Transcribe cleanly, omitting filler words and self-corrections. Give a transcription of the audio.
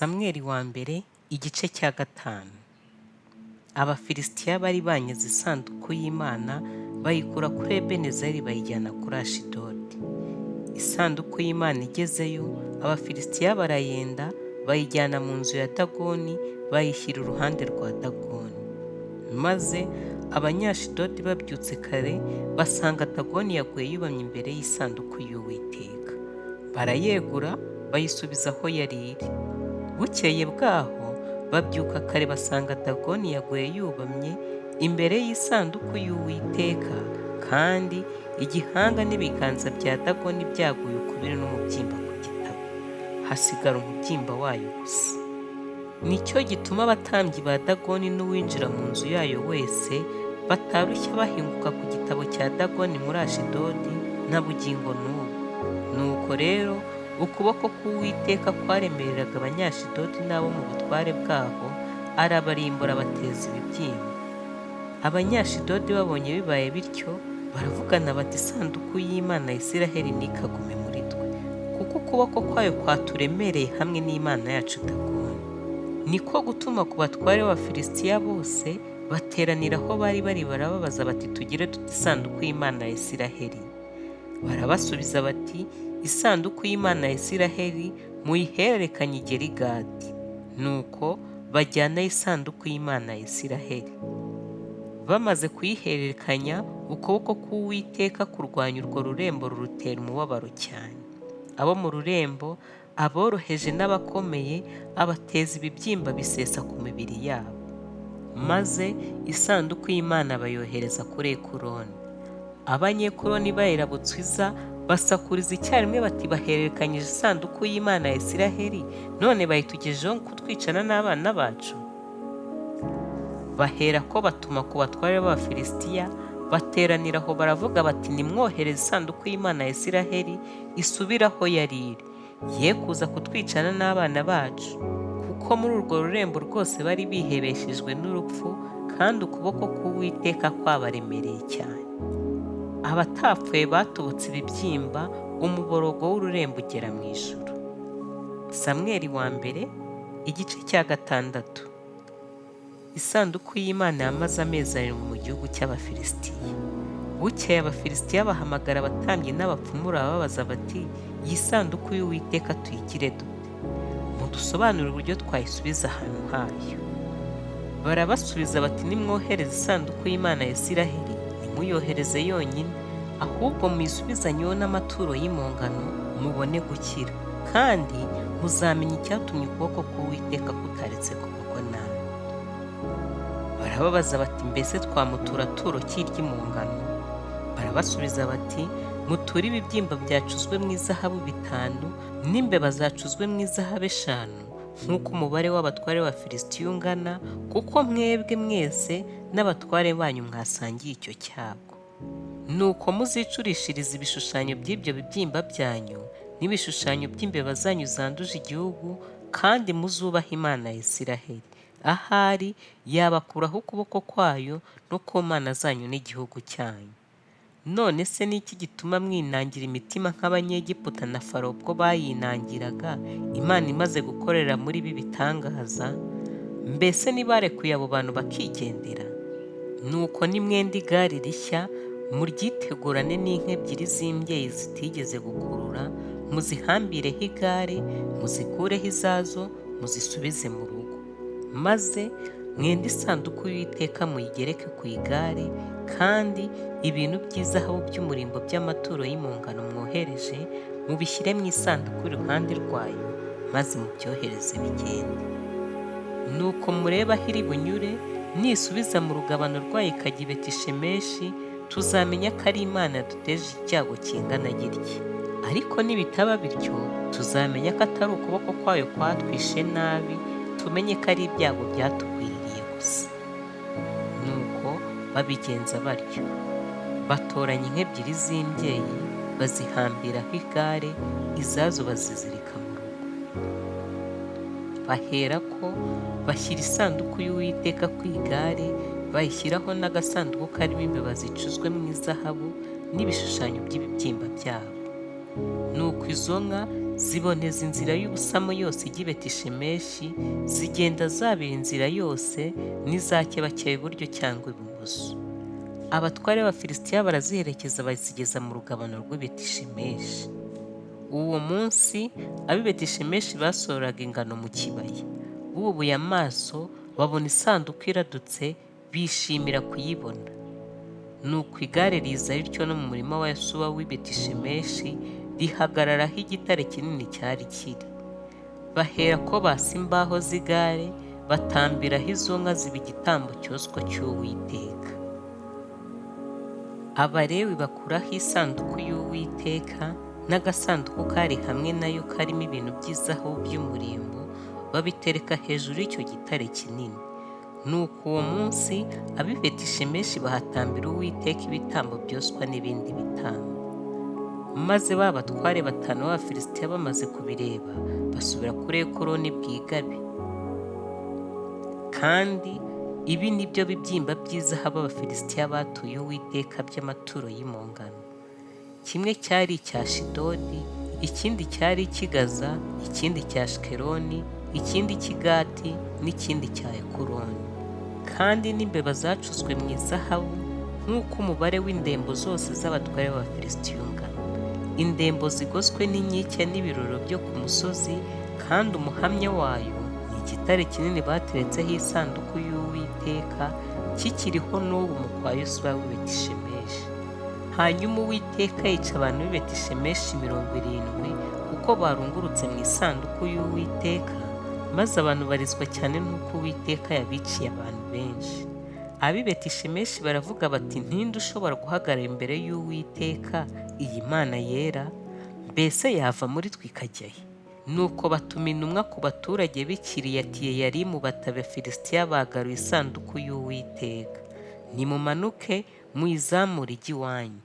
Samweli wa mbere igice cya 5. Abafilisitiya bari banyaze isanduku y'Imana bayikura kuri Ebenezeri bayijyana kuri Ashidodi. Isanduku y'Imana igezeyo, Abafilisitiya barayenda bayijyana mu nzu ya Dagoni bayishyira uruhande rwa Dagoni. Maze Abanyashidodi babyutse kare basanga Dagoni yaguye yubamye imbere y'isanduku y'Uwiteka. Barayegura bayisubiza aho yari iri. Bukeye bwaho babyuka kare basanga Dagoni yaguye yubamye imbere y'isanduku y'Uwiteka, kandi igihanga n'ibiganza bya Dagoni byaguye ukubiri n'umubyimba ku gitabo, hasigara umubyimba wayo gusa. Nicyo gituma abatambyi ba Dagoni n'uwinjira mu nzu yayo wese batarushya bahinguka ku gitabo cya Dagoni muri Ashidodi na bugingo n'ubu. Nuko rero ukuboko k'Uwiteka kwaremereraga Abanyashidodi n'abo mu butware bwabo, arabarimbura bateza ibibyimba. Abanyashidodi babonye bibaye bityo baravugana bati, isanduku y'Imana ya Isiraheli nikagume muri twe, kuko ukuboko kwayo kwaturemereye hamwe n'Imana yacu Dagoni. Niko gutuma ku batware b'Abafilisitiya bose bateranira aho bari barababaza bati, tugire dute isanduku y'Imana ya Isiraheli? Barabasubiza bati, isanduku y'Imana ya Isiraheli muyihererekanye igere i Gati. Nuko bajyana isanduku y'Imana ya Isiraheli. Bamaze kuyihererekanya, ukuboko k'Uwiteka kurwanya urwo rurembo rurutera umubabaro cyane. Abo mu rurembo, aboroheje n'abakomeye, abateza ibibyimba bisesa ku mibiri yabo. Maze isanduku y'Imana bayohereza kuri Ekuroni. Abanyekuroni bayirabutswe iza basakuriza icyarimwe bati, bahererekanyije isanduku y'Imana ya Isiraheli, none bayitugejeho kutwicana n'abana bacu. Bahera ko batuma ku batware b'Abafilisitiya, bateranira aho baravuga bati, nimwohereze isanduku y'Imana ya Isiraheli isubire aho yari iri, ye kuza kutwicana n'abana bacu, kuko muri urwo rurembo rwose bari bihebeshejwe n'urupfu, kandi ukuboko k'Uwiteka kwabaremereye cyane. Abatapfuye batobotse ibibyimba, umuborogo w'ururembo ugera mu ijuru. Samweli wa mbere igice cya 6. Isanduku y'Imana yamaze amezi 7 mu gihugu cy'Abafilisitiya. Bukeye Abafilisitiya bahamagara abatambyi n'abapfumu bababaza bati, iyi sanduku y'Uwiteka tuyigire dute? Mudusobanurire uburyo twayisubiza ahantu hayo. Barabasubiza bati, nimwohereze isanduku y'Imana ya Isiraheli ntimuyohereze yonyine, ahubwo muyisubizanyeho n'amaturo y'impongano mubone gukira, kandi muzamenya icyatumye ukuboko k'Uwiteka kutaretse kuvugwa nabi. Barababaza bati, mbese twamutura turo ki ry'impongano? Barabasubiza bati, muture ibibyimba byacuzwe mu izahabu 5 n'imbeba zacuzwe mu izahabu 5, nk'uko umubare w'abatware b'Abafilisitiya ungana, kuko mwebwe mwese n'abatware banyu mwasangiye icyo cyago. Nuko muzicurishiriza ibishushanyo by'ibyo bibyimba byanyu n'ibishushanyo by'imbeba zanyu zanduje igihugu, kandi muzubaha Imana ya Isiraheli. Ahari yabakuraho ukuboko kwayo no ku mana zanyu n'igihugu cyanyu. None se ni iki gituma mwinangira imitima nk'Abanyegiputa na Farawo ubwo bayinangiraga, Imana imaze gukorera muri ibi bitangaza? Mbese ntibarekuye abo bantu bakigendera? Nuko nimwenda igare rishya, muryitegurane n'inka 2 z'imbyeyi zitigeze gukurura, muzihambireho igare, muzikureho izazo, muzisubize mu rugo. Maze mwende isanduku y'Uwiteka muyigereke ku igare, kandi ibintu by'izahabu by'umurimbo by'amaturo y'impongano mwohereje mubishyire mu isanduku iruhande rwayo, maze mubyohereze bigende. Nuko mureba aho iri bunyure, nisubiza mu rugabano rwayo ikajya i Betishemeshi, tuzamenya ko ari Imana yaduteje icyago kingana gitya. Ariko nibitaba bityo, tuzamenya ko atari ukuboko kwayo kwatwishe nabi, tumenye ko ari ibyago byatugwiriye gusa. Nuko babigenza batyo, batoranya inka 2 z'imbyeyi bazihambiraho igare, izazo bazizirika mu rugo. Baherako bashyira isanduku y'Uwiteka ku igare, bayishyiraho n'agasanduku karimo imbeba zicuzwe mu izahabu n'ibishushanyo by'ibibyimba byabo. Nuko izo nka ziboneza inzira y'ubusamo yose ijya i Betishemeshi, zigenda zabira inzira yose n'izakebakeba iburyo cyangwa ibumoso. Abatware b'Abafilisitiya baraziherekeza bazigeza mu rugabano rw'i Betishemeshi. Uwo munsi ab'i Betishemeshi basohoraga ingano mu kibaya. Bubuye amaso babona isanduku iradutse, bishimira kuyibona. Nuko igare riza rityo no mu murima wa Yosuwa w'i Betishemeshi, rihagararaho igitare kinini cyari kiri. Baherako basa imbaho z'igare, batambiraho izo nka ziba igitambo cyoswa cy'Uwiteka. Abalewi bakuraho isanduku y'Uwiteka n'agasanduku kari hamwe nayo karimo ibintu by'izahabu by'umurimbo, babitereka hejuru y'icyo gitare kinini. Nuko uwo munsi ab'i Betishemeshi bahatambira Uwiteka ibitambo byoswa n'ibindi bitambo. Maze ba batware batanu b'Abafilisitiya bamaze kubireba, basubira kuri Ekuroni bwigabe. Kandi ibi ni byo bibyimba by'izahabu Abafilisitiya batuye Uwiteka by'amaturo y'impongano. Kimwe cyari icya Ashidodi, ikindi cyari icy'i Gaza, ikindi cya Shikeroni, ikindi cy'i Gati, n'ikindi cya Ekuroni. Kandi n'imbeba zacuzwe mu izahabu nk'uko umubare w'indembo zose z'abatware b'Abafilisitiya ungana. Indembo zigoswe n'inkike n'ibiroro byo ku musozi, kandi umuhamya wayo ni igitare kinini bateretseho isanduku y'Uwiteka, kikiriho n'ubu mu kwa Yosuwa w'i Betishemeshi. Hanyuma Uwiteka yica abantu b'i Betishemeshi 70, kuko barungurutse mu isanduku y'Uwiteka, maze abantu barizwa cyane n'uko Uwiteka yabiciye abantu benshi. Ab'i Betishemeshi baravuga bati, ntinde ushobora guhagarara imbere y'Uwiteka, iyi Mana yera? Mbese yava muri twe ikajya he? Nuko batuma intumwa ku baturage b'i Kiriyatiyeyarimu bati, Abafilisitiya bagaruye isanduku y'Uwiteka. Nimumanuke muyizamure ijye iwanyu.